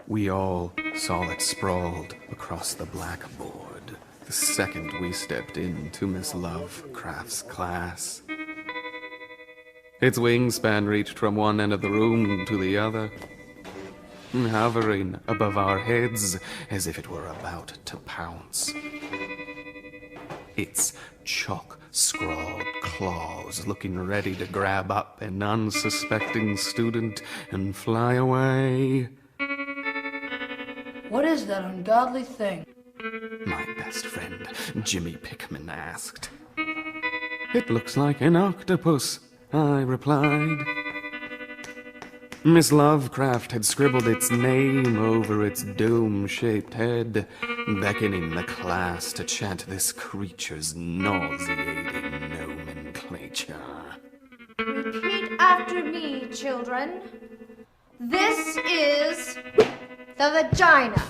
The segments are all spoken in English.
We all saw it sprawled across the blackboard the second we stepped into Miss Lovecraft's class. Its wingspan reached from one end of the room to the other, hovering above our heads as if it were about to pounce. Its chalk-scrawled claws looking ready to grab up an unsuspecting student and fly away. What is that ungodly thing? My best friend, Jimmy Pickman, asked. It looks like an octopus, I replied. Miss Lovecraft had scribbled its name over its dome-shaped head, beckoning the class to chant this creature's nauseating nomenclature. Repeat after me, children. This is the vagina.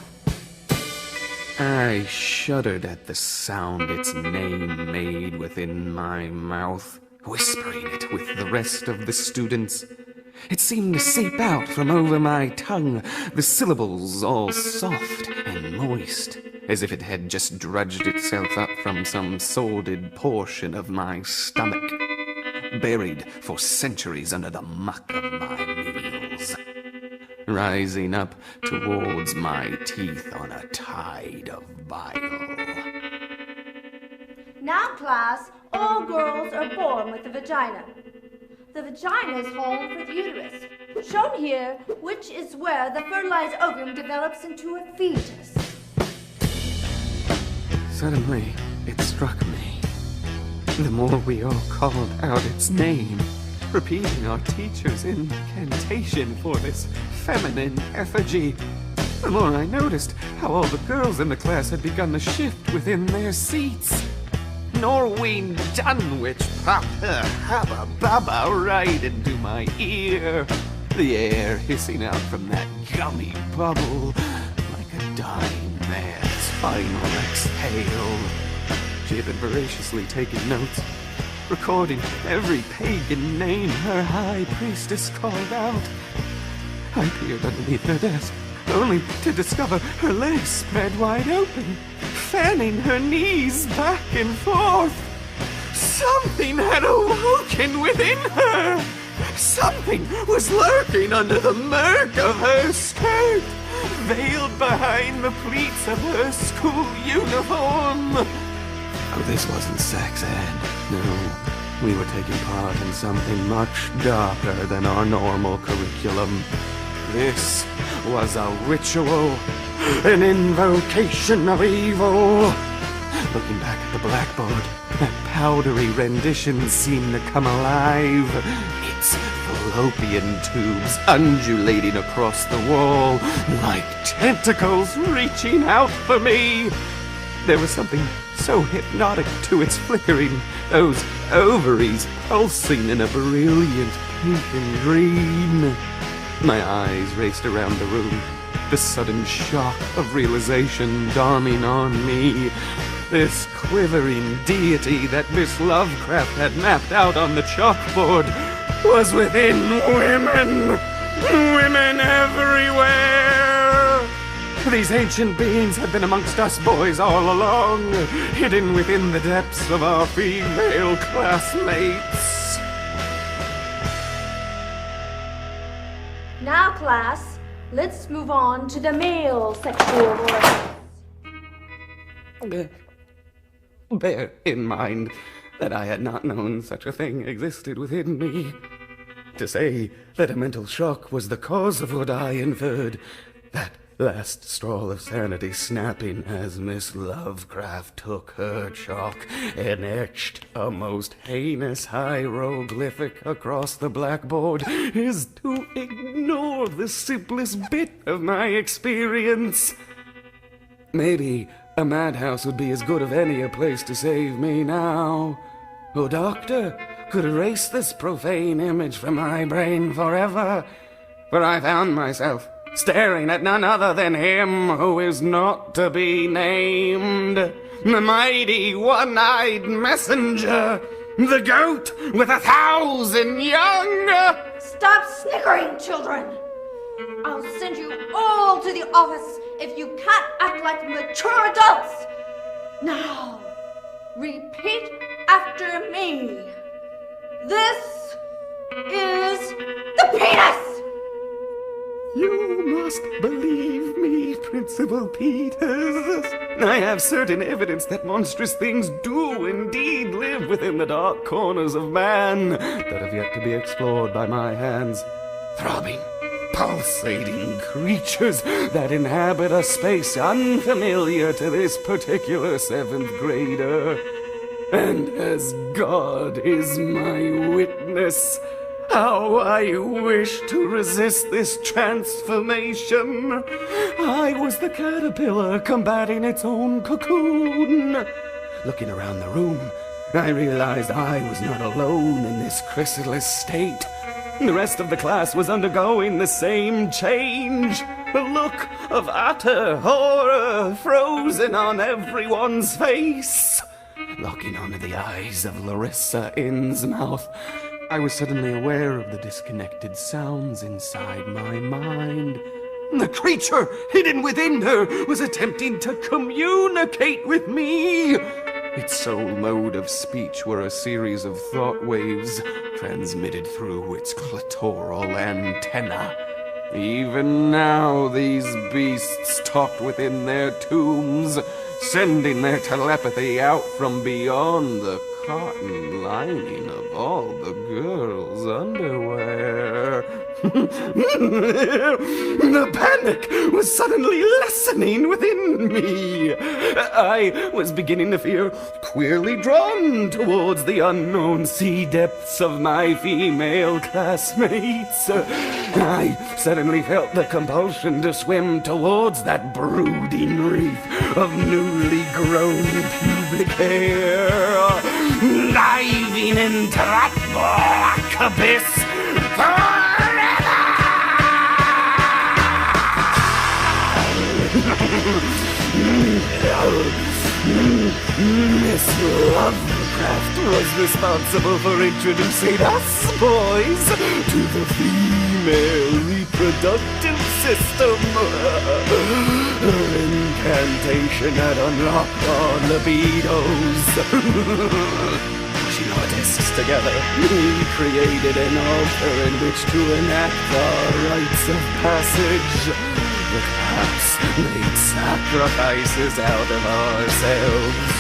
I shuddered at the sound its name made within my mouth, whispering it with the rest of the students. It seemed to seep out from over my tongue, the syllables all soft and moist, as if it had just drudged itself up from some sordid portion of my stomach, buried for centuries under the muck of my meals, rising up towards my teeth on a tide of bile. Now, class, all girls are born with a vagina. The vagina is home for the uterus, shown here, which is where the fertilized ovum develops into a fetus. Suddenly, it struck me. The more we all called out its name, repeating our teacher's incantation for this feminine effigy, the more I noticed how all the girls in the class had begun to shift within their seats. Norween Dunwich popped her hubba bubba right into my ear, the air hissing out from that gummy bubble like a dying man's final exhale. She had been voraciously taking notes, recording every pagan name her high priestess called out. I peered underneath her desk, only to discover her legs spread wide open, fanning her knees back and forth. Something had awoken within her. Something was lurking under the murk of her skirt, veiled behind the pleats of her school uniform. Oh, this wasn't sex ed. No, we were taking part in something much darker than our normal curriculum. This was a ritual, an invocation of evil. Looking back at the blackboard, that powdery rendition seemed to come alive, its fallopian tubes undulating across the wall like tentacles reaching out for me. There was something so hypnotic to its flickering, those ovaries pulsing in a brilliant pink and green. My eyes raced around the room, the sudden shock of realization dawning on me. This quivering deity that Miss Lovecraft had mapped out on the chalkboard was within women! Women everywhere! These ancient beings had been amongst us boys all along, hidden within the depths of our female classmates. Now, class, let's move on to the male sexual organs. Bear in mind that I had not known such a thing existed within me. To say that a mental shock was the cause of what I inferred, that last straw of sanity snapping as Miss Lovecraft took her chalk and etched a most heinous hieroglyphic across the blackboard, is to ignore the simplest bit of my experience. Maybe a madhouse would be as good of any a place to save me now. A doctor could erase this profane image from my brain forever, for I found myself staring at none other than him who is not to be named, the mighty one-eyed messenger, the goat with 1,000 young! Stop snickering, children! I'll send you all to the office if you can't act like mature adults! Now, repeat after me. This is the penis! You must believe me, Principal Peters. I have certain evidence that monstrous things do indeed live within the dark corners of man that have yet to be explored by my hands. Throbbing, pulsating creatures that inhabit a space unfamiliar to this particular 7th grader. And as God is my witness, how I wish to resist this transformation. I was the caterpillar combating its own cocoon. Looking around the room, I realized I was not alone in this chrysalis state. The rest of the class was undergoing the same change. A look of utter horror frozen on everyone's face. Locking onto the eyes of Larissa Innsmouth, I was suddenly aware of the disconnected sounds inside my mind. The creature hidden within her was attempting to communicate with me. Its sole mode of speech were a series of thought waves transmitted through its clitoral antenna. Even now, these beasts talked within their tombs, sending their telepathy out from beyond the cotton lining of all the girls' underwear. The panic was suddenly lessening within me. I was beginning to feel queerly drawn towards the unknown sea depths of my female classmates. I suddenly felt the compulsion to swim towards that brooding reef of newly grown pubic hair, diving into that black abyss Miss Lovecraft was responsible for introducing us boys to the female reproductive system. Her incantation had unlocked our libidos. She noticed together we created an altar in which to enact our rites of passage. Perhaps made sacrifices out of ourselves,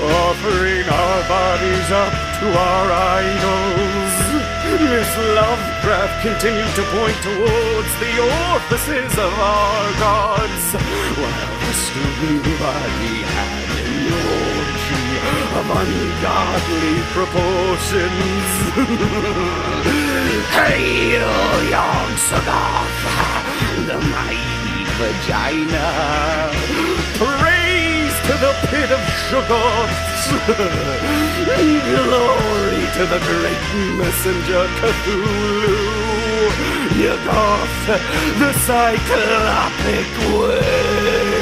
offering our bodies up to our idols. Miss Lovecraft continued to point towards the orifices of our gods, while the student body had an orgy of ungodly proportions. Hail, Yog-Sothoth, the mighty vagina! Praise to the pit of Shoggoths! Glory to the great messenger Cthulhu! Yoggoth, the cyclopic worm!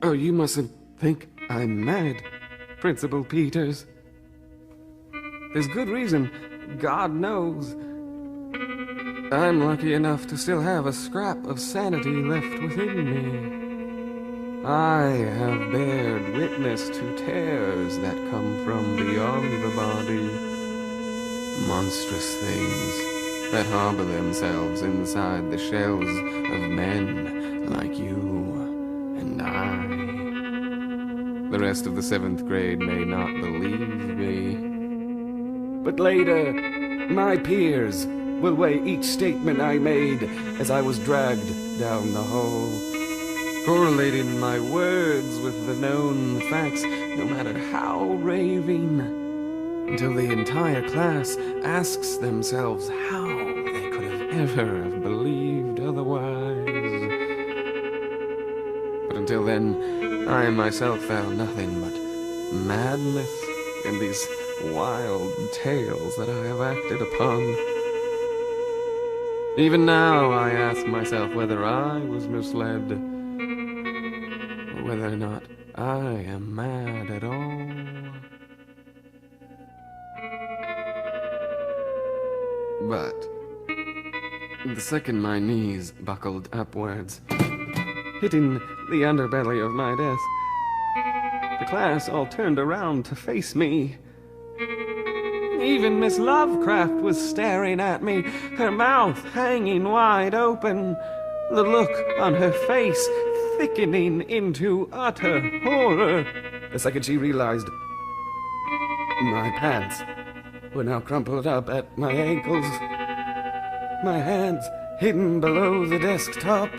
Oh, you mustn't think I'm mad, Principal Peters. There's good reason, God knows. I'm lucky enough to still have a scrap of sanity left within me. I have bared witness to terrors that come from beyond the body. Monstrous things that harbor themselves inside the shells of men like you and I. The rest of the 7th grade may not believe me. But later, my peers will weigh each statement I made as I was dragged down the hall, correlating my words with the known facts, no matter how raving, until the entire class asks themselves how they could have ever have believed otherwise. But until then, I myself found nothing but madness in these wild tales that I have acted upon. Even now, I ask myself whether I was misled, or whether or not I am mad at all. But the second my knees buckled upwards, hitting the underbelly of my desk, the class all turned around to face me. Even Miss Lovecraft was staring at me, her mouth hanging wide open, the look on her face thickening into utter horror. The second she realized my pants were now crumpled up at my ankles, my hands hidden below the desktop.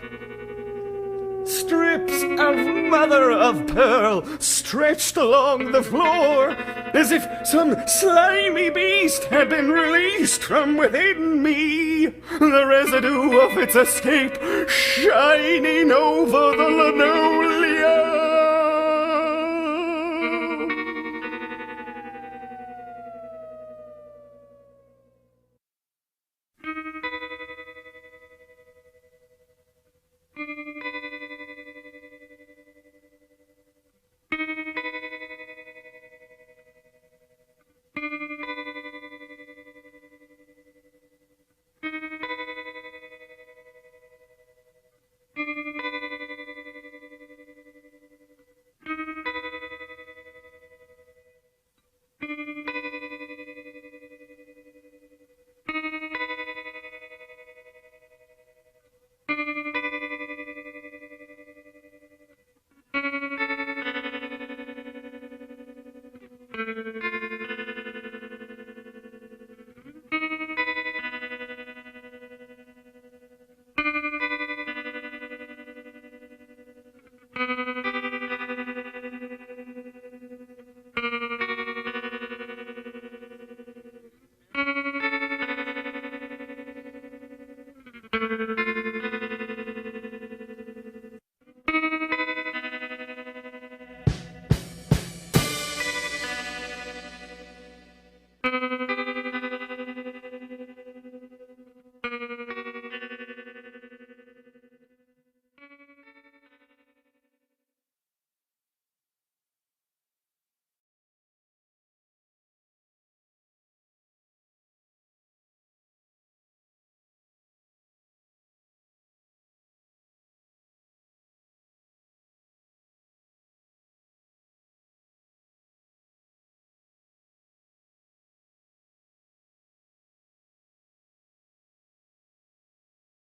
Strips of mother-of-pearl stretched along the floor, as if some slimy beast had been released from within me, the residue of its escape shining over the linoleum.